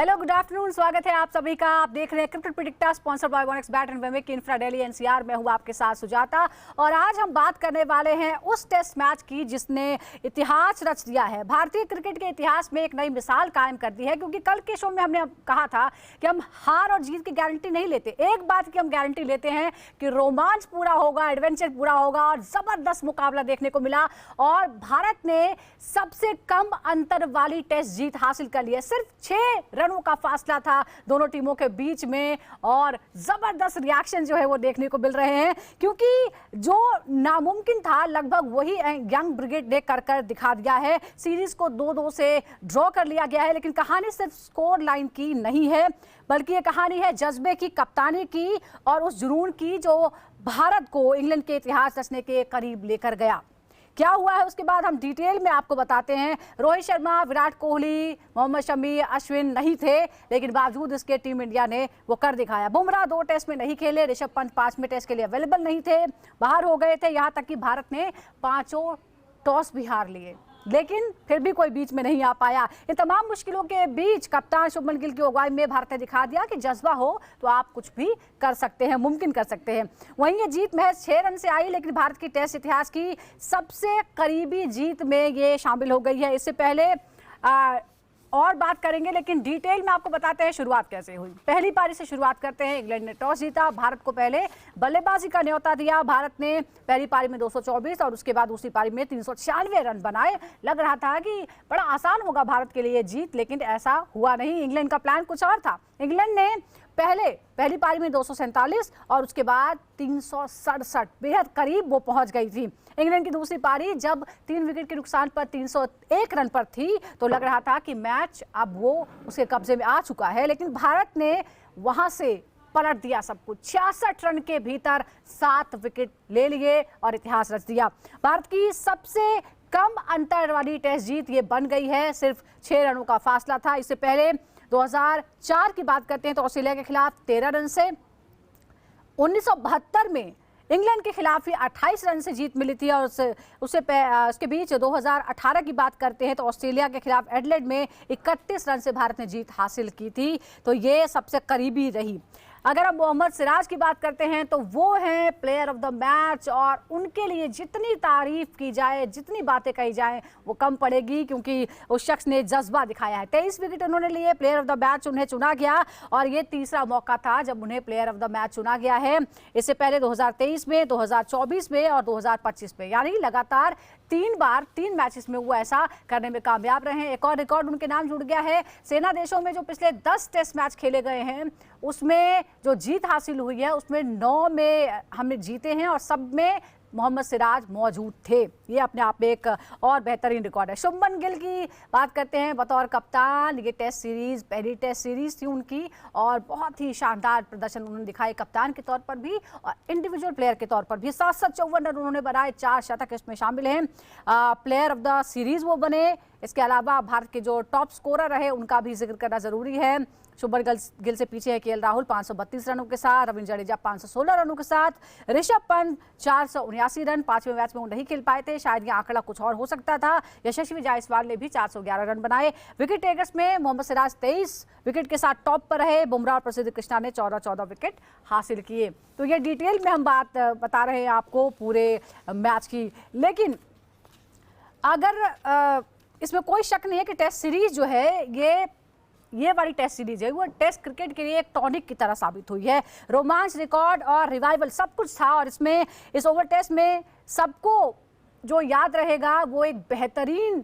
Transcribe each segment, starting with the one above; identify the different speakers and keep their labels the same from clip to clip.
Speaker 1: Hello, good afternoon. स्वागत है आप सभी का। आप देख रहे हैं cricket predictor sponsored by one x bat and wemake infra Delhi NCR. मैं हूं आपके साथ सुजाता और आज हम बात करने वाले हैं उस टेस्ट मैच की जिसने इतिहास रच दिया है, भारतीय क्रिकेट के इतिहास में एक नई मिसाल कायम कर दी है। क्योंकि कल के शो में हमने कहा था कि हम हार और जीत की गारंटी नहीं लेते, एक बात की हम गारंटी लेते हैं कि रोमांच पूरा होगा, एडवेंचर पूरा होगा और जबरदस्त मुकाबला देखने को मिला। और भारत ने सबसे कम अंतर वाली टेस्ट जीत हासिल कर ली है। सिर्फ 6 रनों का फासला था दोनों टीमों के बीच में और जबरदस्त रिएक्शन जो है वो देखने को मिल रहे हैं। क्योंकि जो नामुमकिन था लगभग वही यंग ब्रिगेड ने कर दिखा दिया है। सीरीज को 2-2 से ड्रॉ कर लिया गया है, लेकिन कहानी सिर्फ स्कोर लाइन की नहीं है, बल्कि ये कहानी है जज्बे की, कप्तानी की और उस जुनून की जो भारत को इंग्लैंड के इतिहास रचने के करीब लेकर गया। क्या हुआ है उसके बाद हम डिटेल में आपको बताते हैं। रोहित शर्मा, विराट कोहली, मोहम्मद शमी, अश्विन नहीं थे, लेकिन बावजूद इसके टीम इंडिया ने वो कर दिखाया। बुमराह 2 टेस्ट में नहीं खेले, ऋषभ पंत 5वें टेस्ट के लिए अवेलेबल नहीं थे, बाहर हो गए थे। यहाँ तक कि भारत ने 5 टॉस भी हार लिए, लेकिन फिर भी कोई बीच में नहीं आ पाया। इन तमाम मुश्किलों के बीच कप्तान शुभमन गिल की अगुवाई में भारत ने दिखा दिया कि जज्बा हो तो आप कुछ भी कर सकते हैं, मुमकिन कर सकते हैं। वहीं ये जीत महज 6 रन से आई, लेकिन भारत की टेस्ट इतिहास की सबसे करीबी जीत में ये शामिल हो गई है। इससे पहले और बात करेंगे, लेकिन डिटेल में आपको बताते हैं शुरुआत कैसे हुई। पहली पारी से शुरुआत करते हैं। इंग्लैंड ने टॉस जीता, भारत को पहले बल्लेबाजी का न्योता दिया। भारत ने पहली पारी में 224 और उसके बाद दूसरी पारी में 396 रन बनाए। लग रहा था कि बड़ा आसान होगा भारत के लिए जीत, लेकिन ऐसा हुआ नहीं। इंग्लैंड का प्लान कुछ और था। इंग्लैंड ने पहली पारी में 247 और उसके बाद 367, बेहद करीब वो पहुंच गई थी। इंग्लैंड की दूसरी पारी जब 3 विकेट के नुकसान पर 301 रन पर थी तो लग रहा था कि मैच अब वो उसके कब्जे में आ चुका है, लेकिन भारत ने वहां से पलट दिया सब कुछ। 66 रन के भीतर 7 विकेट ले लिए और इतिहास रच दिया। भारत की सबसे कम अंतर वाली टेस्ट जीत ये बन गई है। सिर्फ 6 रनों का फासला था। इससे पहले 2004 की बात करते हैं तो ऑस्ट्रेलिया के खिलाफ 13 रन से, 1972 में इंग्लैंड के खिलाफ ही 28 रन से जीत मिली थी। और उसके बीच 2018 की बात करते हैं तो ऑस्ट्रेलिया के खिलाफ एडिलेड में 31 रन से भारत ने जीत हासिल की थी। तो ये सबसे करीबी रही। अगर हम मोहम्मद सिराज की बात करते हैं तो वो हैं प्लेयर ऑफ द मैच, और उनके लिए जितनी तारीफ की जाए, जितनी बातें कही जाए वो कम पड़ेगी, क्योंकि उस शख्स ने जज्बा दिखाया है। 23 विकेट उन्होंने लिए, प्लेयर ऑफ द मैच उन्हें चुना गया और ये तीसरा मौका था जब उन्हें प्लेयर ऑफ द मैच चुना गया है। इससे पहले 2023 में, 2024 में और 2025 में, यानी लगातार 3 बार 3 मैचेस में वो ऐसा करने में कामयाब रहे हैं। एक और रिकॉर्ड उनके नाम जुड़ गया है। सेना देशों में जो पिछले 10 टेस्ट मैच खेले गए हैं उसमें जो जीत हासिल हुई है उसमें 9 में हमने जीते हैं और सब में मोहम्मद सिराज मौजूद थे। ये अपने आप में एक और बेहतरीन रिकॉर्ड है। शुभमन गिल की बात करते हैं बतौर कप्तान। ये टेस्ट सीरीज पहली टेस्ट सीरीज थी उनकी और बहुत ही शानदार प्रदर्शन उन्होंने दिखाए, कप्तान के तौर पर भी और इंडिविजुअल प्लेयर के तौर पर भी। 754 रन उन्होंने बनाए, 4 शतक इसमें शामिल हैं। प्लेयर ऑफ द सीरीज वो बने। इसके अलावा भारत के जो टॉप स्कोरर रहे उनका भी जिक्र करना जरूरी है। शुभमन गिल से पीछे है केएल राहुल 532 रनों के साथ, रविंद्र जडेजा 516 रनों के साथ, ऋषभ पंत 479 रन। 5वें मैच में वो नहीं खेल पाए थे, शायद ये आंकड़ा कुछ और हो सकता था। यशस्वी जायसवाल ने भी 411 रन बनाए। विकेट टेकर्स में मोहम्मद सिराज 23 विकेट के साथ टॉप पर रहे। बुमराह और प्रसिद्ध कृष्णा ने 14-14 विकेट हासिल किए। तो ये डिटेल में हम बात बता रहे हैं आपको पूरे मैच की। लेकिन अगर इसमें कोई शक नहीं है कि टेस्ट सीरीज जो है ये वाली टेस्ट सीरीज है वो टेस्ट क्रिकेट के लिए एक टॉनिक की तरह साबित हुई है। रोमांच, रिकॉर्ड और रिवाइवल सब कुछ था और इसमें इस ओवर टेस्ट में सबको जो याद रहेगा वो एक बेहतरीन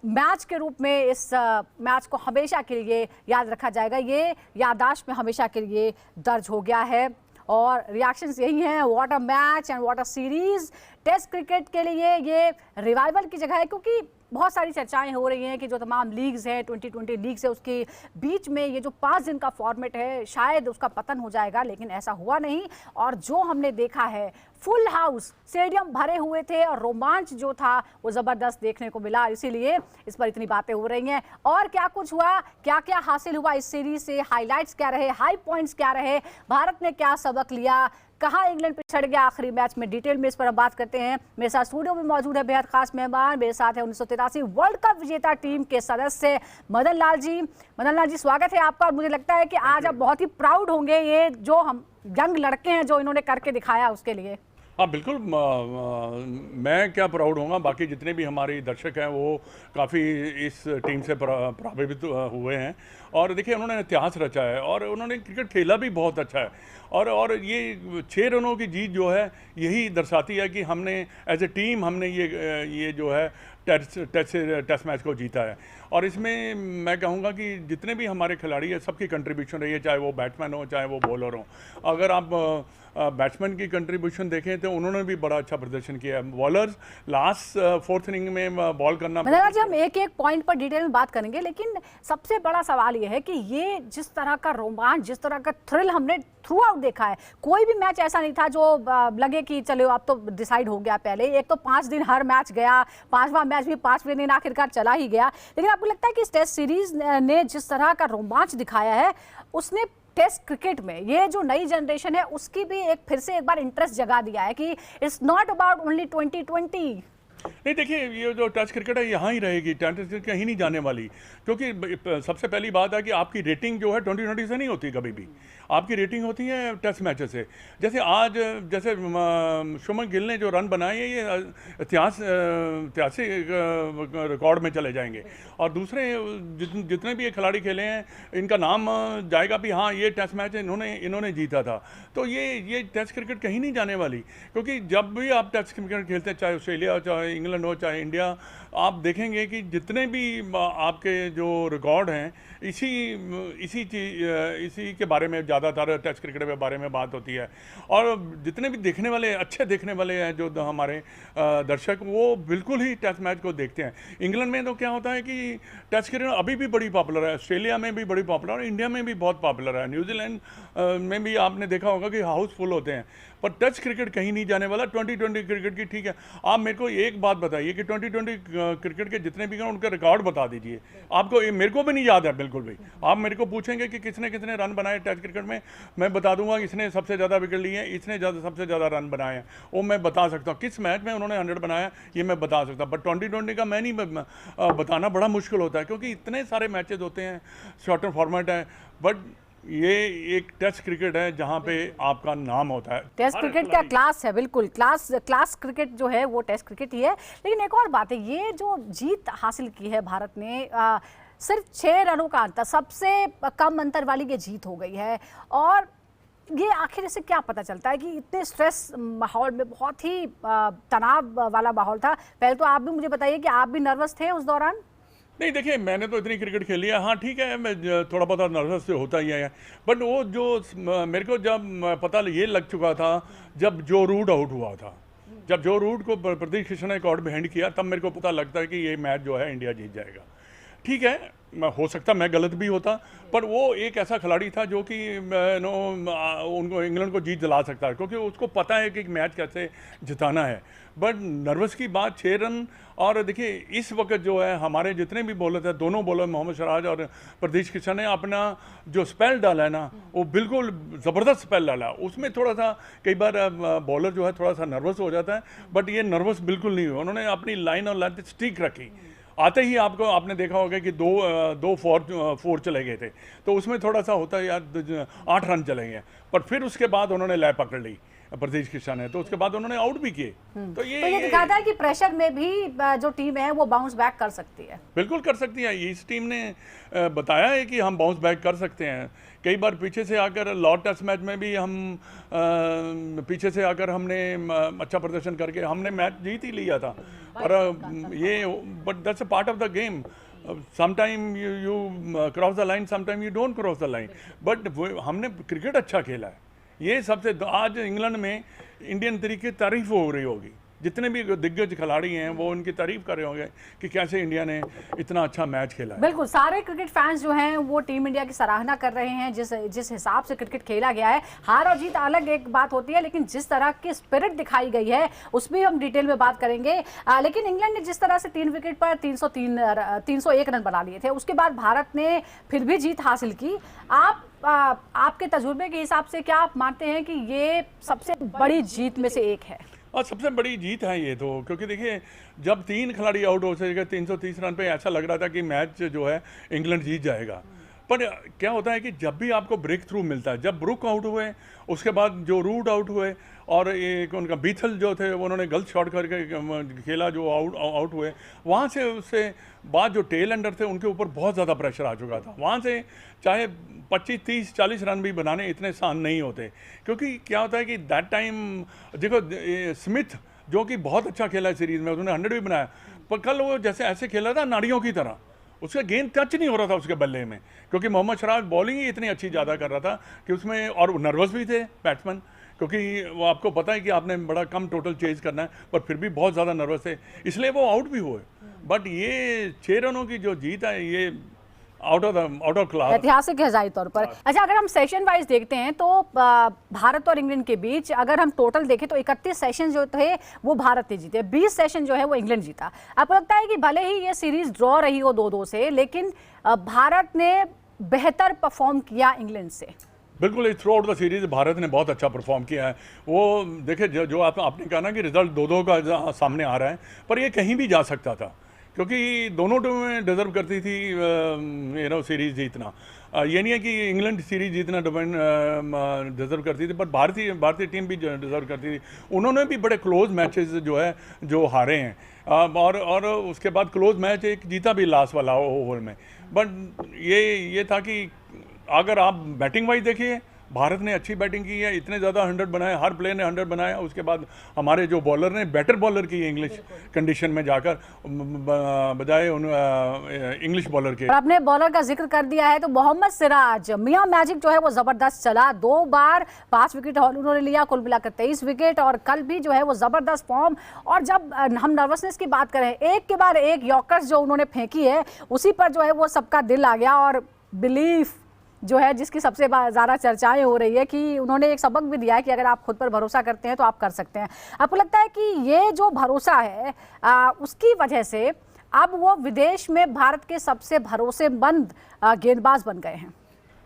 Speaker 1: मैच के रूप में इस मैच को हमेशा के लिए याद रखा जाएगा। ये याददाश्त में हमेशा के लिए दर्ज हो गया है और रिएक्शंस यही हैं। What a match and what a series. Test cricket के लिए ये रिवाइवल की जगह है, क्योंकि बहुत सारी चर्चाएं हो रही हैं कि जो तमाम लीग्स हैं, 2020 लीग्स है, उसके बीच में ये जो 5 दिन का फॉर्मेट है शायद उसका पतन हो जाएगा, लेकिन ऐसा हुआ नहीं। और जो हमने देखा है, फुल हाउस, स्टेडियम भरे हुए थे और रोमांच जो था वो ज़बरदस्त देखने को मिला। इसीलिए इस पर इतनी बातें हो रही हैं। और क्या कुछ हुआ, क्या क्या हासिल हुआ इस सीरीज से, हाईलाइट्स क्या रहे, हाई पॉइंट्स क्या रहे, भारत ने क्या सबक लिया, कहाँ इंग्लैंड पिछड़ गया आखिरी मैच में, डिटेल में इस पर हम बात करते हैं। मेरे साथ स्टूडियो में मौजूद है बेहद खास मेहमान, मेरे साथ है 1983 वर्ल्ड कप विजेता टीम के सदस्य मदन लाल जी। मदन लाल जी, स्वागत है आपका। और मुझे लगता है कि आज आप बहुत ही प्राउड होंगे, ये जो हम यंग लड़के हैं जो इन्होंने करके दिखाया उसके लिए।
Speaker 2: हाँ बिल्कुल, मैं क्या प्राउड होऊंगा, बाकी जितने भी हमारे दर्शक हैं वो काफ़ी इस टीम से प्रभावित हुए हैं। और देखिए, उन्होंने इतिहास रचा है और उन्होंने क्रिकेट खेला भी बहुत अच्छा है। और ये 6 रनों की जीत जो है यही दर्शाती है कि हमने एज ए टीम हमने ये जो है टेस्ट मैच को जीता है। और इसमें मैं कहूँगा कि जितने भी हमारे खिलाड़ी हैं सबकी कंट्रीब्यूशन रही है, चाहे वो बैट्समैन हो चाहे वो बॉलर हो। अगर आप बैट्समैन की कंट्रीब्यूशन देखें तो उन्होंने भी बड़ा अच्छा प्रदर्शन किया है। बॉलर्स लास्ट 4th इनिंग में बॉल करना।
Speaker 1: जी, हम एक एक पॉइंट पर डिटेल में बात करेंगे, लेकिन सबसे बड़ा सवाल ये है कि ये जिस तरह का रोमांच, जिस तरह का थ्रिल हमने थ्रू आउट देखा है, कोई भी मैच ऐसा नहीं था जो लगे कि चलो अब तो डिसाइड हो गया। पहले एक तो 5 दिन हर मैच गया, 5वां मैच भी 5वें दिन आखिरकार चला ही गया। लेकिन आपको लगता है कि इस टेस्ट सीरीज ने जिस तरह का रोमांच दिखाया है, उसने टेस्ट क्रिकेट में ये जो नई जनरेशन है उसकी भी एक बार इंटरेस्ट जगा दिया है कि इट्स नॉट अबाउट ओनली 2020।
Speaker 2: नहीं, देखिए, ये जो टेस्ट क्रिकेट है यहाँ ही रहेगी, टेस्ट क्रिकेट कहीं नहीं जाने वाली। क्योंकि सबसे पहली बात है कि आपकी रेटिंग जो है 2020 से नहीं होती, कभी भी आपकी रेटिंग होती है टेस्ट मैचेस से। जैसे आज शुभमन गिल ने जो रन बनाए हैं, ये ऐतिहासिक रिकॉर्ड में चले जाएंगे। और दूसरे जितने भी ये खिलाड़ी खेले हैं इनका नाम जाएगा भी, हाँ ये टेस्ट मैच इन्होंने जीता था। तो ये टेस्ट क्रिकेट कहीं नहीं जाने वाली। क्योंकि जब भी आप टेस्ट क्रिकेट खेलते हैं, चाहे ऑस्ट्रेलिया हो चाहे इंग्लैंड हो चाहे इंडिया, आप देखेंगे कि जितने भी आपके जो रिकॉर्ड हैं इसी के बारे में ज़्यादातर टेस्ट क्रिकेट के बारे में बात होती है। और जितने भी देखने वाले अच्छे देखने वाले हैं जो हमारे दर्शक, वो बिल्कुल ही टेस्ट मैच को देखते हैं। इंग्लैंड में तो क्या होता है कि टेस्ट क्रिकेट अभी भी बड़ी पॉपुलर है, ऑस्ट्रेलिया में भी बड़ी पॉपुलर है, इंडिया में भी बहुत पॉपुलर है, न्यूजीलैंड में भी आपने देखा होगा कि हाउसफुल होते हैं। पर टेस्ट क्रिकेट कहीं नहीं जाने वाला। 2020 क्रिकेट की ठीक है, आप मेरे को एक बात बताइए कि 2020 क्रिकेट के जितने भी हैं उनके रिकॉर्ड बता दीजिए। आपको मेरे को भी नहीं याद है बिल्कुल भी। आप मेरे को पूछेंगे कि किसने कितने रन बनाए टेस्ट क्रिकेट में, मैं बता दूंगा इसने सबसे ज़्यादा विकेट लिए हैं, इसने सबसे ज़्यादा रन बनाए हैं, वो मैं बता सकता हूँ। किस मैच में उन्होंने 100 बनाया ये मैं बता सकता हूँ। बट 2020 का मैं नहीं बताना, बड़ा मुश्किल होता है क्योंकि इतने सारे मैचेज होते हैं, शॉर्टर फॉर्मेट है। बट ये एक टेस्ट क्रिकेट है जहाँ पे आपका नाम होता है।
Speaker 1: टेस्ट क्रिकेट का क्लास है, बिल्कुल क्लास क्रिकेट जो है वो टेस्ट क्रिकेट ही है। लेकिन एक और बात है, ये जो जीत हासिल की है भारत ने, सिर्फ 6 रनों का अंतर, सबसे कम अंतर वाली ये जीत हो गई है। और ये आखिर इससे क्या पता चलता है कि इतने स्ट्रेस माहौल में, बहुत ही तनाव वाला माहौल था। पहले तो आप भी मुझे बताइए कि आप भी नर्वस थे उस दौरान?
Speaker 2: नहीं, देखिए, मैंने तो इतनी क्रिकेट खेली है, हाँ ठीक है, मैं थोड़ा बहुत नर्वस से होता ही है। बट वो जो मेरे को जब पता ये लग चुका था, जब जो रूट आउट हुआ था, जब जो रूट को प्रदीप कृष्णा ने कॉर्ड में हैंड किया, तब मेरे को पता लगता है कि ये मैच जो है इंडिया जीत जाएगा। ठीक है, हो सकता मैं गलत भी होता, पर वो एक ऐसा खिलाड़ी था जो कि उनको इंग्लैंड को जीत दिला सकता है, क्योंकि उसको पता है कि मैच कैसे जिताना है। बट नर्वस की बात, 6 रन। और देखिए, इस वक्त जो है हमारे जितने भी बॉलर थे, दोनों बॉलर मोहम्मद सिराज और प्रदीप कृष्णा ने अपना जो स्पेल डाला है ना, वो बिल्कुल ज़बरदस्त स्पेल डाला। उसमें थोड़ा सा कई बार बॉलर जो है थोड़ा सा नर्वस हो जाता है, बट ये नर्वस बिल्कुल नहीं हुआ। उन्होंने अपनी लाइन और लेंथ स्टिक रखी। आते ही आपने देखा होगा कि दो फोर चले गए थे, तो उसमें थोड़ा सा होता है यार, 8 रन चले गए। पर फिर उसके बाद उन्होंने लय पकड़ ली प्रदीप कृष्णा ने, तो उसके बाद उन्होंने आउट भी किए। तो ये
Speaker 1: दिखाता है कि प्रेशर में भी जो टीम है वो बाउंस बैक कर सकती है।
Speaker 2: बिल्कुल कर सकती है। इस टीम ने बताया है कि हम बाउंस बैक कर सकते हैं। कई बार पीछे से आकर लॉर्ड टेस्ट मैच में भी हम पीछे से आकर हमने अच्छा प्रदर्शन करके हमने मैच जीत ही लिया था। पर but that's a part of the game. Sometime you cross the line, sometime you don't cross the line. But हमने क्रिकेट अच्छा खेला है। ये सबसे आज इंग्लैंड में इंडियन तरीके तारीफ हो रही होगी जितने भी दिग्गज खिलाड़ी हैं वो उनकी तारीफ कर रहे होंगे कि कैसे इंडिया ने इतना अच्छा मैच खेला है।
Speaker 1: बिल्कुल, सारे क्रिकेट फैंस जो हैं वो टीम इंडिया की सराहना कर रहे हैं जिस हिसाब से क्रिकेट खेला गया है। हार और जीत अलग एक बात होती है, लेकिन जिस तरह की स्पिरिट दिखाई गई है उस भी हम डिटेल में बात करेंगे। लेकिन इंग्लैंड ने जिस तरह से 3 विकेट पर 301 रन बना लिए थे, उसके बाद भारत ने फिर भी जीत हासिल की। आपके तजुर्बे के हिसाब से क्या आप मानते हैं कि ये सबसे बड़ी जीत में से एक है?
Speaker 2: और सबसे बड़ी जीत है ये तो, क्योंकि देखिए जब 3 खिलाड़ी आउट हो सके 330 रन पे ऐसा लग रहा था कि मैच जो है इंग्लैंड जीत जाएगा। पर क्या होता है कि जब भी आपको ब्रेक थ्रू मिलता है, जब ब्रुक आउट हुए, उसके बाद जो रूट आउट हुए और एक उनका बीथल जो थे उन्होंने गलत शॉट करके खेला, जो आउट हुए, वहाँ से उससे बाद जो टेल एंडर थे उनके ऊपर बहुत ज़्यादा प्रेशर आ चुका था। वहाँ से चाहे 25, 30, 40 रन भी बनाने इतने आसान नहीं होते, क्योंकि क्या होता है कि दैट टाइम देखो स्मिथ जो कि बहुत अच्छा खेला है सीरीज़ में, उन्होंने 100 भी बनाया, पर कल वो जैसे ऐसे खेला था नाड़ियों की तरह, उसका गेंद टच नहीं हो रहा था उसके बल्ले में, क्योंकि मोहम्मद शराज बॉलिंग ही इतनी अच्छी ज़्यादा कर रहा था कि उसमें, और नर्वस भी थे बैट्समैन, क्योंकि वो आपको पता है कि आपने बड़ा कम टोटल चेज करना है, पर फिर भी बहुत ज़्यादा नर्वस थे, इसलिए वो आउट भी हुए। बट ये 6 रनों की जो जीत है ये आउट ऑफ क्लास,
Speaker 1: ऐतिहासिक है जाहिर तौर पर। अच्छा, अगर हम सेशन वाइज देखते हैं तो भारत और इंग्लैंड के बीच अगर हम टोटल देखें तो 31 सेशन जो थे वो भारत ने जीते, 20 सेशन जो है वो इंग्लैंड जीता। आपको लगता है कि भले ही ये सीरीज ड्रॉ रही हो 2-2 से, लेकिन भारत ने बेहतर परफॉर्म किया इंग्लैंड से?
Speaker 2: बिल्कुल, through out the series Bharat ने बहुत अच्छा परफॉर्म किया है। वो देखिए जो आपने कहा ना कि रिजल्ट 2-2 का सामने आ रहा है, पर ये कहीं भी जा सकता था, क्योंकि दोनों टीमें डिजर्व करती थी सीरीज जीतना। ये नहीं है कि इंग्लैंड सीरीज जीतना डिजर्व करती थी, पर भारतीय टीम भी डिजर्व करती थी। उन्होंने भी बड़े क्लोज मैचेस जो है जो हारे हैं, और उसके बाद क्लोज मैच एक जीता भी लास्ट वाला ओवर में। बट ये था कि अगर आप बैटिंग वाइज देखिए, भारत ने अच्छी बैटिंग की है, इतने ज़्यादा 100 बनाए, हर प्लेयर ने 100 बनाया। उसके बाद हमारे जो बॉलर ने बेटर बॉलर की इंग्लिश कंडीशन में जाकर बजाय उन इंग्लिश बॉलर के।
Speaker 1: आपने बॉलर का जिक्र कर दिया है तो मोहम्मद सिराज, मियां मैजिक जो है वो जबरदस्त चला, 2 बार 5 विकेट उन्होंने लिया, कुल मिलाकर 23 विकेट, और कल भी जो है वो जबरदस्त फॉर्म। और जब हम नर्वसनेस की बात करें, एक के बाद एक यॉर्कर्स जो उन्होंने फेंकी है उसी पर जो है वो सबका दिल आ गया। और बिलीफ जो है जिसकी सबसे ज़्यादा चर्चाएं हो रही है कि उन्होंने एक सबक भी दिया है कि अगर आप खुद पर भरोसा करते हैं तो आप कर सकते हैं। आपको लगता है कि ये जो भरोसा है उसकी वजह से अब वो विदेश में भारत के सबसे भरोसेमंद गेंदबाज बन गए हैं?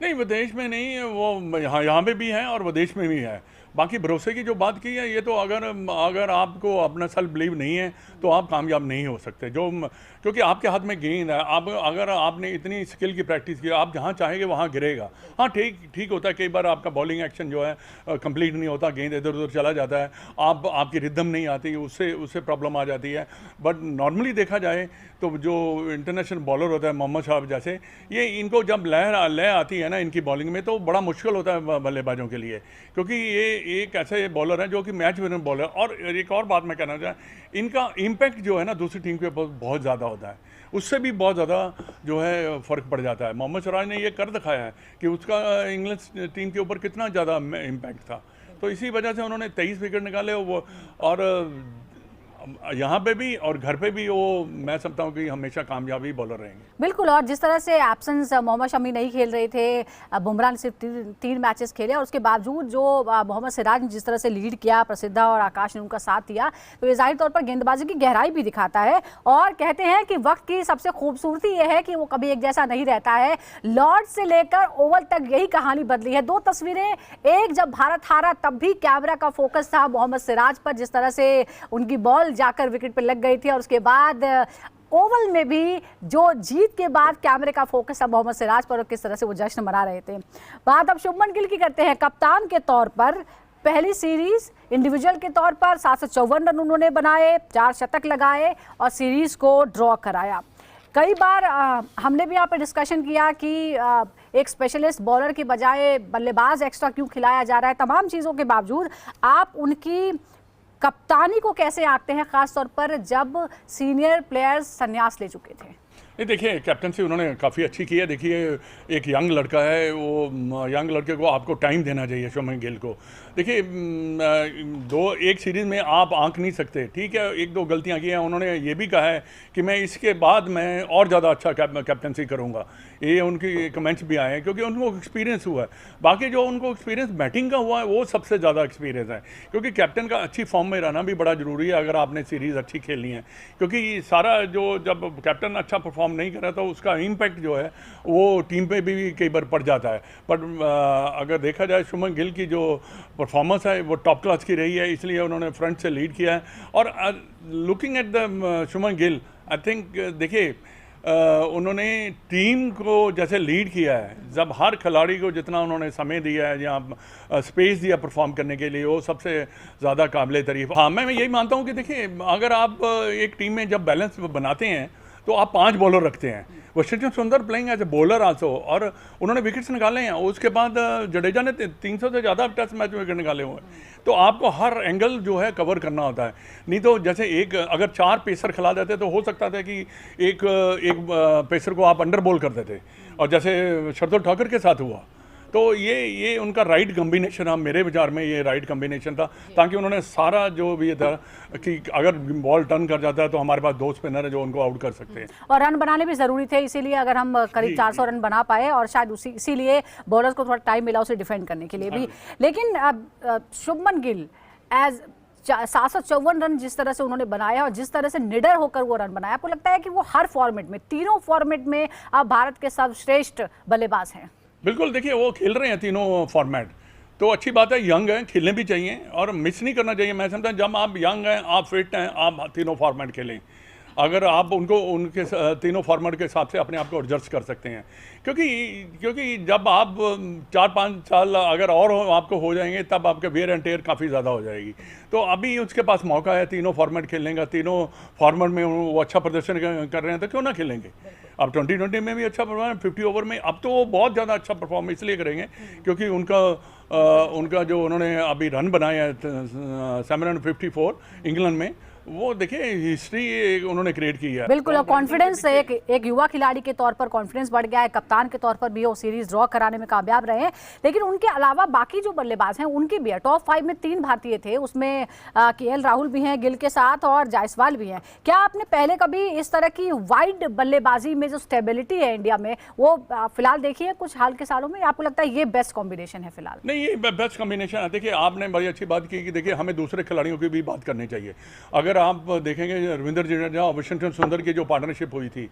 Speaker 2: नहीं, विदेश में नहीं, वो यहाँ पे भी है और विदेश में भी है। बाकी भरोसे की जो बात की है, ये तो अगर आपको अपना सेल्फ बिलीव नहीं है तो आप कामयाब नहीं हो सकते। क्योंकि आपके हाथ में गेंद है, अगर आपने इतनी स्किल की प्रैक्टिस की, आप जहाँ चाहेंगे वहाँ गिरेगा। हाँ, ठीक होता है, कई बार आपका बॉलिंग एक्शन जो है कंप्लीट नहीं होता, गेंद इधर उधर चला जाता है, आपकी रिदम नहीं आती, उससे प्रॉब्लम आ जाती है। बट नॉर्मली देखा जाए तो जो इंटरनेशनल बॉलर होता है मोहम्मद शराज जैसे, ये इनको जब लय आती है ना इनकी बॉलिंग में, तो बड़ा मुश्किल होता है बल्लेबाजों के लिए, क्योंकि ये एक ऐसे बॉलर है जो कि मैच विनर बॉलर। और एक और बात मैं कहना चाहूँ, इनका इम्पैक्ट जो है ना दूसरी टीम के ऊपर बहुत ज़्यादा होता है, उससे भी बहुत ज़्यादा जो है फ़र्क पड़ जाता है। मोहम्मद सिराज ने ये कर दिखाया है कि उसका इंग्लैंड टीम के ऊपर कितना ज़्यादा इम्पैक्ट था, तो इसी वजह से उन्होंने 23 विकेट निकाले। वो और यहाँ पे भी और घर पे भी वो मैं समझता हूँ कि हमेशा कामयाबी बॉलर रहेंगे।
Speaker 1: बिल्कुल, और जिस तरह से एब्सेंस मोहम्मद शमी नहीं खेल रहे थे, बुमराह ने सिर्फ 3 मैचेस खेले, और उसके बावजूद जो मोहम्मद सिराज ने जिस तरह से लीड किया, प्रसिद्धा और आकाश ने उनका साथ दिया, तो ये जाहिर तौर पर गेंदबाजी की गहराई भी दिखाता है। और कहते हैं कि वक्त की सबसे खूबसूरती ये है कि वो कभी एक जैसा नहीं रहता है। लॉर्ड से लेकर ओवल तक यही कहानी बदली है। 2 तस्वीरें, एक जब भारत हारा तब भी कैमरा का फोकस था मोहम्मद सिराज पर, जिस तरह से उनकी बॉल जाकर विकेट पर लग गई थी, और उसके बाद ओवल में भी जो जीत के बाद कैमरे का फोकस था मोहम्मद सिराज पर और किस तरह से वो जश्न मना रहे थे। बात अब शुभमन गिल की करते हैं। कप्तान के तौर पर पहली सीरीज इंडिविजुअल के तौर पर 754 रन उन्होंने बनाए, 4 शतक लगाए और सीरीज को ड्रॉ कराया। कई बार हमने भी यहाँ पर डिस्कशन किया कि एक स्पेशलिस्ट बॉलर की बजाय बल्लेबाज एक्स्ट्रा क्यों खिलाया जा रहा है। तमाम चीज़ों के बावजूद आप उनकी कप्तानी को कैसे आंकते हैं, खास तौर पर जब सीनियर प्लेयर्स संन्यास ले चुके थे?
Speaker 2: नहीं देखिए, कैप्टनसी उन्होंने काफ़ी अच्छी की है। देखिए, एक यंग लड़का है, वो यंग लड़के को आपको टाइम देना चाहिए, शुभमन गिल को। देखिए, एक सीरीज़ में आप आंक नहीं सकते, ठीक है, एक दो गलतियां की हैं। उन्होंने ये भी कहा है कि मैं इसके बाद मैं और ज़्यादा अच्छा कैप्टनसी करूंगा। ये उनकी कमेंट्स भी आए हैं, क्योंकि उनको एक्सपीरियंस हुआ है। बाकी जो उनको एक्सपीरियंस बैटिंग का हुआ है, वो सबसे ज़्यादा एक्सपीरियंस है, क्योंकि कैप्टन का अच्छी फॉर्म में रहना भी बड़ा ज़रूरी है अगर आपने सीरीज़ अच्छी खेलनी है। क्योंकि सारा जो जब कैप्टन अच्छा परफॉर्म नहीं कर रहा तो उसका इम्पैक्ट जो है वो टीम पे भी कई बार पड़ जाता है। बट अगर देखा जाए, शुभमन गिल की जो परफॉर्मेंस है वो टॉप क्लास की रही है, इसलिए उन्होंने फ्रंट से लीड किया है। और looking at the Shubman Gill, I think देखिए, उन्होंने टीम को जैसे लीड किया है, जब हर खिलाड़ी को जितना उन्होंने समय दिया है या स्पेस दिया परफॉर्म करने के लिए, वो सबसे ज़्यादा काबिल तारीफ। हाँ, मैं यही मानता हूँ कि देखिए, अगर आप एक टीम में जब बैलेंस बनाते हैं तो आप 5 बॉलर रखते हैं। Washington Sundar playing as a bowler also, और उन्होंने विकेट्स निकाले हैं। उसके बाद जडेजा ने 300 से ज़्यादा टेस्ट मैच में विकेट निकाले हुए हैं। तो आपको हर एंगल जो है कवर करना होता है। नहीं तो जैसे अगर 4 पेसर खिला देते तो हो सकता था कि एक पेसर को आप अंडर बॉल कर देते, और जैसे शार्दुल ठाकुर के साथ हुआ। तो ये उनका राइट कम्बिनेशन था, मेरे विचार में ये राइट कम्बिनेशन था, ताकि उन्होंने सारा जो भी था कि अगर बॉल टर्न कर जाता है तो हमारे पास 2 स्पिनर है जो उनको आउट कर सकते हैं।
Speaker 1: और रन बनाने भी जरूरी थे, इसीलिए अगर हम करीब 400 रन बना पाए, और शायद इसीलिए बॉलर्स को थोड़ा टाइम मिला उसे डिफेंड करने के लिए भी। लेकिन शुभमन गिल एज 754 रन जिस तरह से उन्होंने बनाया और जिस तरह से निडर होकर वो रन बनाया, आपको लगता है कि वो हर फॉर्मेट में, तीनों फॉर्मेट में अब भारत के सर्वश्रेष्ठ बल्लेबाज हैं?
Speaker 2: बिल्कुल, देखिए, वो खेल रहे हैं तीनों फॉर्मेट, तो अच्छी बात है। यंग हैं, खेलने भी चाहिए और मिस नहीं करना चाहिए। मैं समझता हूँ जब आप यंग हैं, आप फिट हैं, आप तीनों फॉर्मेट खेलें। अगर आप उनके तीनों फॉर्मेट के हिसाब से अपने आप को एडजस्ट कर सकते हैं, क्योंकि जब आप 4-5 साल अगर और आपको हो जाएंगे, तब आपके वेयर एंड टेयर काफ़ी ज़्यादा हो जाएगी। तो अभी उसके पास मौका है, तीनों फॉर्मेट खेलने का। तीनों फॉर्मेट में वो अच्छा प्रदर्शन कर रहे हैं, तो क्यों ना खेलेंगे। अब 2020 में भी अच्छा परफॉर्म, 50 ओवर में अब तो वो बहुत ज़्यादा अच्छा परफॉर्म इसलिए करेंगे क्योंकि उनका जो उन्होंने अभी रन बनाए हैं 754 इंग्लैंड में, वो देखिए हिस्ट्री उन्होंने क्रिएट की है।
Speaker 1: बिल्कुल, और कॉन्फिडेंस एक युवा खिलाड़ी के तौर पर कॉन्फिडेंस बढ़ गया है। कप्तान के तौर पर भी वो सीरीज ड्रॉ कराने में कामयाब रहे हैं। लेकिन उनके अलावा बाकी जो बल्लेबाज हैं उनके भी है। टॉप 5 में 3 भारतीय थे, उसमें केएल राहुल भी हैं गिल के साथ, और जायसवाल भी हैं। क्या आपने पहले कभी इस तरह की वाइड बल्लेबाजी में जो स्टेबिलिटी है इंडिया में, वो फिलहाल देखी है कुछ हाल के सालों में? आपको लगता है ये बेस्ट कॉम्बिनेशन है फिलहाल?
Speaker 2: नहीं, ये बेस्ट कॉम्बिनेशन है। देखिए, आपने बड़ी अच्छी बात की कि देखिए, हमें दूसरे खिलाड़ियों की भी बात करनी चाहिए। अगर आप देखेंगे, रविंद्र जडेजा और वशिंगटन सुंदर की जो पार्टनरशिप हुई थी,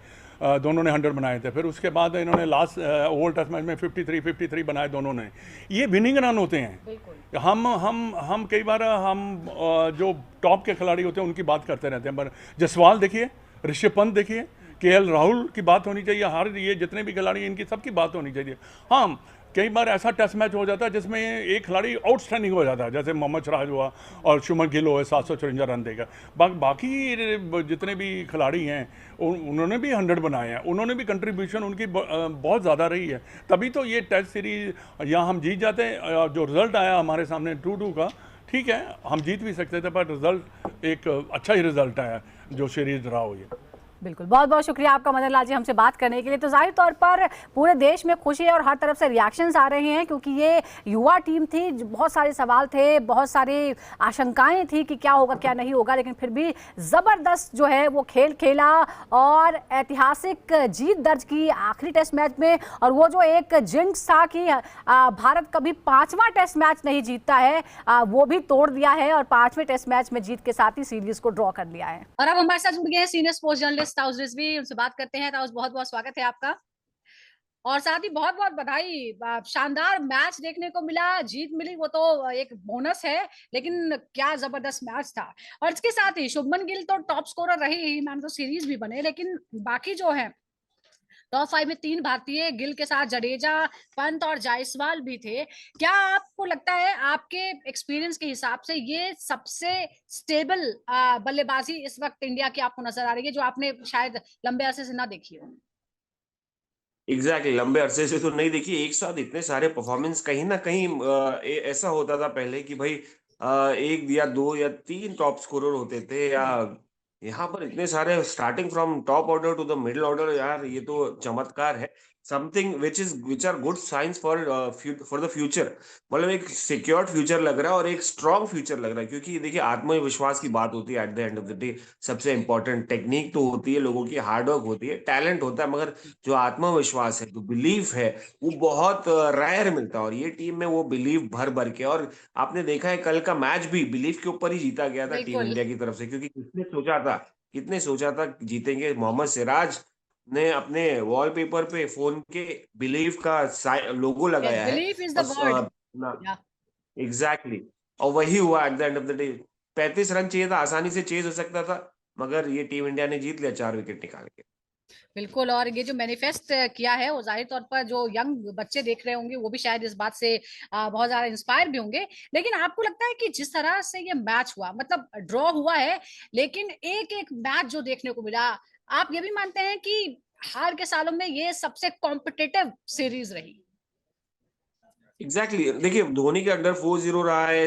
Speaker 2: दोनों ने 100 बनाए थे। फिर उसके बाद इन्होंने लास्ट ओवल टेस्ट मैच में 53 बनाए दोनों ने। ये विनिंग रन होते हैं। हम कई बार जो टॉप के खिलाड़ी होते हैं उनकी बात करते रहते हैं, पर जसवाल देखिए, ऋषभ पंत देखिए, केएल राहुल की बात होनी चाहिए। हर ये जितने भी खिलाड़ी, इनकी सबकी बात होनी चाहिए। हाँ, कई बार ऐसा टेस्ट मैच हो जाता है जिसमें एक खिलाड़ी आउटस्टैंडिंग हो जाता है, जैसे मोहम्मद सिराज हुआ और शुभमन गिल हुआ, 754 रन देगा। बाकी जितने भी खिलाड़ी हैं उन्होंने भी 100 बनाए हैं, उन्होंने भी कंट्रीब्यूशन उनकी बहुत ज़्यादा रही है। तभी तो ये टेस्ट सीरीज यहाँ हम जीत जाते हैं। जो रिजल्ट आया हमारे सामने 2-2 का, ठीक है, हम जीत भी सकते थे, पर रिजल्ट एक अच्छा ही रिजल्ट आया जो सीरीज रहा हुई है।
Speaker 1: बिल्कुल, बहुत बहुत शुक्रिया आपका मदन लाल जी हमसे बात करने के लिए। तो जाहिर तौर पर पूरे देश में खुशी है और हर तरफ से रिएक्शंस आ रहे हैं, क्योंकि ये युवा टीम थी, बहुत सारे सवाल थे, बहुत सारी आशंकाएं थी कि क्या होगा क्या नहीं होगा, लेकिन फिर भी ज़बरदस्त जो है वो खेल खेला और ऐतिहासिक जीत दर्ज की आखिरी टेस्ट मैच में। और वो जो एक जिंक्स था कि भारत कभी 5वां टेस्ट मैच नहीं जीतता है, वो भी तोड़ दिया है और 5वें टेस्ट मैच में जीत के साथ ही सीरीज को ड्रॉ कर लिया है। और अब हमारे साथ जुड़ गए हैं senior sports journalist taus Rizvi, उनसे बात करते हैं। ताउस, बहुत बहुत स्वागत है आपका, और साथ ही बहुत बहुत बधाई। शानदार मैच देखने को मिला, जीत मिली वो तो एक बोनस है, लेकिन क्या जबरदस्त मैच था। और इसके साथ ही शुभमन गिल तो टॉप स्कोरर रहे ही, मैंने तो सीरीज भी बने, लेकिन बाकी जो है टॉप 5 में 3 भारतीय, गिल के साथ जडेजा, पंत और जायसवाल भी थे। क्या आपको लगता है, आपके एक्सपीरियंस के हिसाब से, ये सबसे स्टेबल बल्लेबाजी इस वक्त इंडिया की आपको नजर आ रही है, जो आपने शायद लंबे अरसे से ना देखी हो?
Speaker 3: एग्जैक्टली, लंबे अरसे से तो नहीं देखी। एक साथ इतने सारे परफॉर्मेंस, कहीं ना कहीं ऐसा होता था पहले कि भाई एक या दो या तीन टॉप स्कोरर होते थे, या यहाँ पर इतने सारे starting from top order to the middle order, यार ये तो चमत्कार है। Something which are good science for the future. मतलब एक सिक्योर्ड फ्यूचर लग रहा है और एक स्ट्रांग फ्यूचर लग रहा है, क्योंकि देखिए आत्मविश्वास की बात होती है eight the end of the day. सबसे इंपॉर्टेंट टेक्निक तो होती है, लोगों की हार्डवर्क होती है, टैलेंट होता है, मगर जो आत्मविश्वास है, जो बिलीफ है, वो बहुत रेयर मिलता है। और ये टीम में वो बिलीफ भर भर के, और आपने देखा है कल का मैच भी बिलीफ के ऊपर ही जीता गया था टीम
Speaker 1: बिल्कुल।
Speaker 3: इंडिया की तरफ से, क्योंकि कितने सोचा था जीतेंगे। मोहम्मद सिराज ने अपने वॉलपेपर पे फोन के बिलीव का लोगो
Speaker 1: यस,
Speaker 3: लगाया है।
Speaker 1: Belief is the word.
Speaker 3: और
Speaker 1: या
Speaker 3: एग्जैक्टली, और वही हुआ eight the end of the day. 35 run चाहिए था, आसानी से चेज हो सकता था, मगर ये टीम इंडिया ने जीत लिया 4 विकेट निकाल के।
Speaker 1: बिल्कुल। और ये जो मैनिफेस्ट किया है वो जाहिर तौर पर जो यंग बच्चे देख रहे होंगे वो भी शायद इस बात से बहुत ज्यादा इंस्पायर भी होंगे। लेकिन आपको लगता है कि जिस तरह से ये मैच हुआ, मतलब ड्रॉ हुआ है, लेकिन एक एक मैच जो देखने को मिला, आप ये भी मानते हैं कि हाल के सालों में ये सबसे कॉम्पिटिटिव सीरीज रही?
Speaker 3: एग्जैक्टली देखिए, धोनी के अंडर 4-0 रहा है,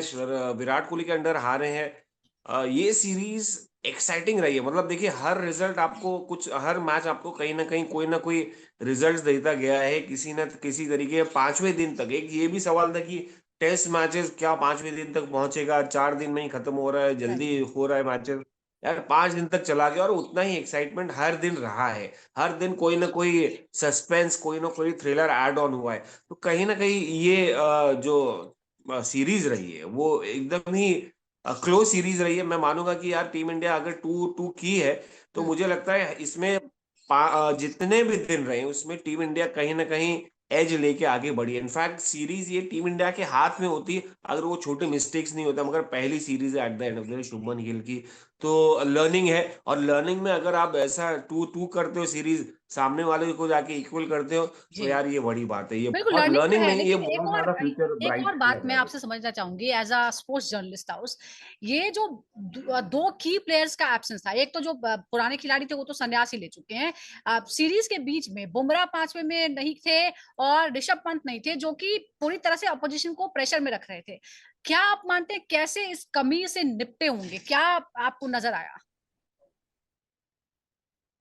Speaker 3: विराट कोहली के अंडर हारे हैं। ये सीरीज एक्साइटिंग रही है। मतलब देखिए, हर मैच आपको कहीं ना कोई रिजल्ट देता गया है, किसी न किसी तरीके। 5वें दिन तक एक ये भी सवाल था कि टेस्ट मैचेस क्या 5वें दिन तक पहुंचेगा, 4 दिन में ही खत्म हो रहा है, जल्दी हो रहा है मैचेस। यार 5 दिन तक चला गया, और उतना ही एक्साइटमेंट हर दिन रहा है। हर दिन कोई ना कोई सस्पेंस, कोई ना कोई थ्रिलर ऐड ऑन हुआ है। तो कहीं ना कहीं ये जो सीरीज रही है वो एकदम ही क्लोज सीरीज रही है। मैं मानूंगा कि यार टीम इंडिया अगर 2-2 की है, तो
Speaker 1: हम्म।
Speaker 3: मुझे लगता है इसमें जितने भी दिन रहे उसमें टीम इंडिया कहीं ना कहीं एज लेके आगे बढ़ी है। इनफैक्ट सीरीज ये टीम इंडिया के हाथ में होती अगर वो छोटे मिस्टेक्स नहीं होता, मगर पहली सीरीज है eight the end of the day Shubman Gill की। तो लर्निंग है, और लर्निंग में अगर आप ऐसा 2-2 करते हो सीरीज, सामने वाले को जाके इक्वल करते हो, तो
Speaker 1: जी
Speaker 3: यार ये बड़ी बात है। ये
Speaker 1: बिल्कुल,
Speaker 3: बहुत
Speaker 1: लर्निंग तो
Speaker 3: लर्निंग
Speaker 1: है।
Speaker 3: नहीं, ये
Speaker 1: लेकिन
Speaker 3: बहुत ज्यादा फ्यूचर
Speaker 1: एक और
Speaker 3: ब्राइट
Speaker 1: बात
Speaker 3: लग
Speaker 1: मैं
Speaker 3: रहा है।
Speaker 1: आपसे समझना चाहूंगी as a sports journalist house, ये जो दो की प्लेयर्स का एब्सेंस था, एक तो जो पुराने खिलाड़ी थे वो तो संन्यास ही ले चुके हैं। सीरीज के बीच में बुमराह 5वें में नहीं थे और ऋषभ पंत नहीं थे, जो कि पूरी तरह से अपोजिशन को प्रेशर में रख रहे थे। क्या आप मानते हैं कैसे इस कमी से निपटे होंगे? क्या आपको नजर आया?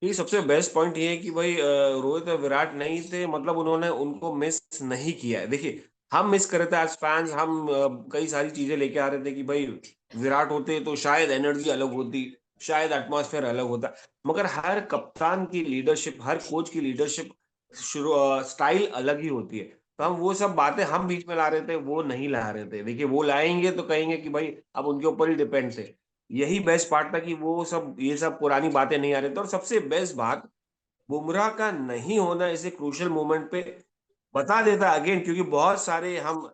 Speaker 3: ये सबसे बेस्ट पॉइंट ये है कि भाई रोहित और विराट नहीं थे, मतलब उन्होंने उनको मिस नहीं किया है। देखिए, हम मिस कर रहे थे एज फैंस। हम कई सारी चीजें लेके आ रहे थे कि भाई विराट होते तो शायद एनर्जी अलग होती, शायद एटमॉस्फेयर अलग होता। मगर हर कप्तान की लीडरशिप, हर कोच की लीडरशिप शुरू स्टाइल अलग ही होती है। तो हम वो सब बातें हम बीच में ला रहे थे, वो नहीं ला रहे थे। देखिए, वो लाएंगे तो कहेंगे कि भाई अब उनके ऊपर ही डिपेंड थे। यही बेस्ट पार्ट था कि वो सब ये सब पुरानी बातें नहीं आ रही थी। और सबसे बेस्ट बात, बुमराह का नहीं होना इसे क्रूशियल मोमेंट पे बता देता अगेन, क्योंकि बहुत सारे हम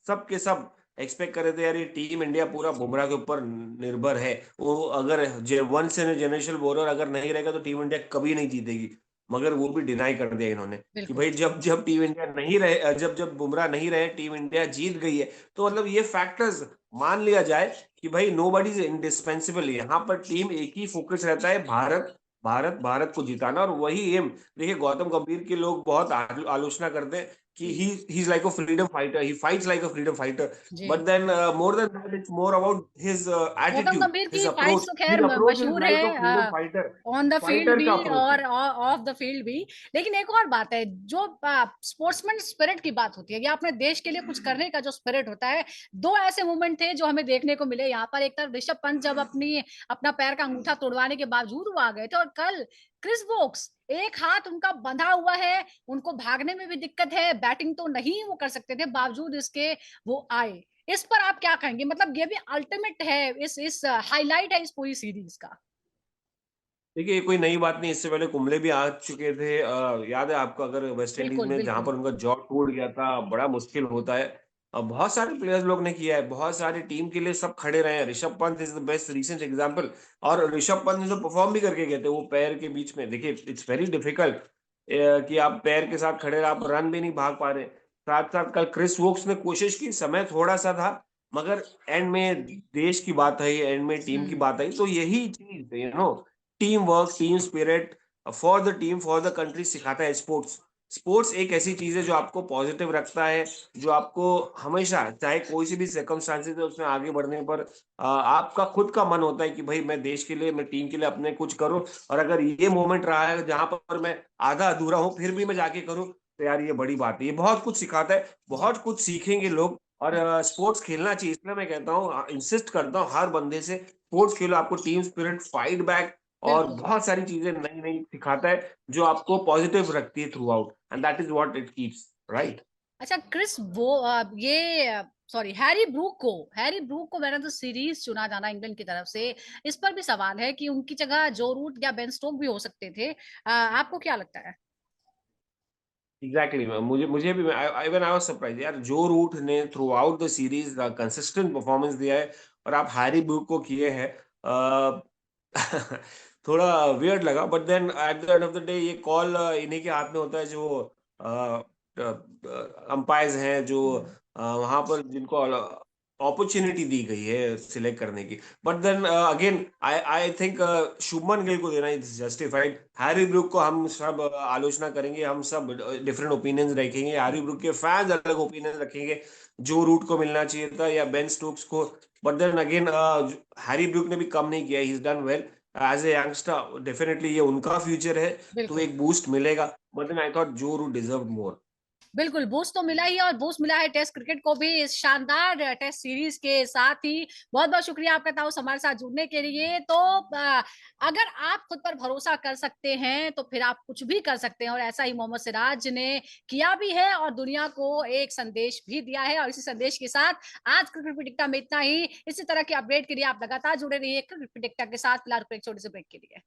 Speaker 3: सब के सब एक्सपेक्ट कर रहे थे यार ये टीम इंडिया पूरा बुमराह के ऊपर निर्भर है। वो अगर वन से जनरेशनल बॉलर अगर नहीं रहेगा तो टीम इंडिया कभी नहीं जीतेगी। मगर वो भी डिनाई कर दिया इन्होंने कि
Speaker 1: बिल्कुल।
Speaker 3: भाई जब जब टीम इंडिया नहीं रहे, जब जब बुमराह नहीं रहे, टीम इंडिया जीत गई है। तो मतलब ये फैक्टर्स मान लिया जाए कि भाई नो बडी इज इंडिस्पेंसिबल। यहाँ पर टीम एक ही फोकस रहता है, भारत भारत भारत को जिताना, और वही एम। देखिए, गौतम गंभीर के लोग बहुत आलोचना करते हैं कि he is like a freedom fighter, he fights like a freedom fighter. But
Speaker 1: जी,
Speaker 3: then more than that it's more about his
Speaker 1: Gautam
Speaker 3: attitude,
Speaker 1: Gambhir
Speaker 3: his
Speaker 1: की फाइट्स
Speaker 3: अप्रोच।
Speaker 1: तो खैर
Speaker 3: हिज अप्रोच इज
Speaker 1: मशहूर
Speaker 3: लाइक अ फ्रीडम
Speaker 1: है,
Speaker 3: fighter.
Speaker 1: On the field
Speaker 3: fighter
Speaker 1: भी
Speaker 3: का approach है।
Speaker 1: और ऑफ द फील्ड भी। लेकिन एक और बात है, जो स्पोर्ट्समैन स्पिरिट की बात होती है या अपने देश के लिए कुछ करने का जो स्पिरिट होता है, दो ऐसे मूवमेंट थे जो हमें देखने को मिले यहाँ पर। एक तरफ ऋषभ पंत जब अपना पैर का अंगूठा तोड़वाने के बावजूद वो आ गए थे, और कल क्रिस वोक्स, एक हाथ उनका बंधा हुआ है, उनको भागने में भी दिक्कत है, बैटिंग तो नहीं वो कर सकते थे, बावजूद इसके वो आए। इस पर आप क्या कहेंगे? मतलब ये भी अल्टीमेट है, इस हाईलाइट है इस पूरी सीरीज का।
Speaker 3: देखिए, ये कोई नई बात नहीं, इससे पहले कुंबले भी आ चुके थे। याद है आपको, अगर वेस्ट इंडीज
Speaker 1: बिल्कुल
Speaker 3: में जहां
Speaker 1: बिल्कुल।
Speaker 3: पर उनका जॉ टूट गया था, बड़ा मुश्किल होता है। बहुत सारे प्लेयर्स लोग ने किया है, बहुत सारी टीम के लिए सब खड़े रहे हैं। Rishabh Pant is the best recent example. और ऋषभ पंत ने जो परफॉर्म भी करके गए थे वो पैर के बीच में, देखिए इट्स वेरी डिफिकल्ट कि आप पैर के साथ खड़े रहे, आप रन भी नहीं भाग पा रहे। साथ साथ कल क्रिस वोक्स ने कोशिश की, समय थोड़ा सा था, मगर एंड में देश की बात आई, एंड में टीम की
Speaker 1: हम्म।
Speaker 3: बात आई, तो यही चीज team work, team spirit, for the team, for the country सिखाता है स्पोर्ट्स। स्पोर्ट्स एक ऐसी चीज है जो आपको पॉजिटिव रखता है, जो आपको हमेशा चाहे कोई सी भी सर्कमस्टांसेस है उसमें आगे बढ़ने पर आपका खुद का मन होता है कि भाई मैं देश के लिए, मैं टीम के लिए अपने कुछ करूं। और अगर ये मोमेंट रहा है जहां पर मैं आधा अधूरा हूं फिर भी मैं जाके करूं, तो यार ये बड़ी बात है, ये बहुत कुछ सिखाता है,
Speaker 1: जी।
Speaker 3: बहुत कुछ सीखेंगे लोग। और स्पोर्ट्स खेलना चाहिए, इसलिए मैं कहता हूँ, इंसिस्ट करता हूँ हर बंदे से, स्पोर्ट्स खेलो, आपको टीम स्पिरिट, फाइट बैक और
Speaker 1: बिल्कुल।
Speaker 3: बहुत सारी चीजें नई नई सिखाता है जो आपको पॉजिटिव रखती है through out, and that is what it keeps right.
Speaker 1: अच्छा क्रिस, वो ये सॉरी, हैरी ब्रूक को मैंने तो सीरीज चुना जाना इंग्लैंड की तरफ से, इस पर भी सवाल है कि उनकी जगह जो रूट या बेन स्टोक भी हो सकते थे। आपको क्या लगता है?
Speaker 3: एग्जैक्टली मुझे भी इवन आई वाज सरप्राइज यार, जो रूट ने through out the series consistent performance दिया है, और आप हैरी ब्रूक को किए हैं। अ, थोड़ा वियर्ड लगा, but then at the end of the day ये कॉल इन्हीं के हाथ में होता है, जो अंपायर्स हैं, जो
Speaker 1: हम्म।
Speaker 3: वहां पर जिनको अपॉर्चुनिटी दी गई है सिलेक्ट करने की। But then again I I think Shubman Gill को देना इज जस्टिफाइड। हैरी ब्रूक को हम सब आलोचना करेंगे, हम सब डिफरेंट ओपिनियंस रखेंगे, हैरी ब्रूक के फैंस अलग ओपिनियन रखेंगे, जो रूट को मिलना चाहिए था या बेन स्टोक्स को। But then again Harry Brook ने भी कम नहीं किया, he is done well as a youngster, definitely ये उनका फ्यूचर है, तो
Speaker 1: बिल्कुल।
Speaker 3: एक बूस्ट मिलेगा। But then I thought Joe Root deserve more.
Speaker 1: बिल्कुल बूस्ट तो मिला ही है, और बूस्ट मिला है टेस्ट क्रिकेट को भी इस शानदार टेस्ट सीरीज के साथ ही। बहुत बहुत शुक्रिया आपका ताऊस हमारे साथ जुड़ने के लिए। तो अगर आप खुद पर भरोसा कर सकते हैं तो फिर आप कुछ भी कर सकते हैं, और ऐसा ही मोहम्मद सिराज ने किया भी है और दुनिया को एक संदेश भी दिया है। और इसी संदेश के साथ आज क्रिकेट प्रेडिक्टर में इतना ही। इसी तरह के अपडेट के लिए आप लगातार जुड़े रहिए क्रिकेट प्रेडिक्टर के साथ। फिलहाल एक छोटे से ब्रेक के लिए।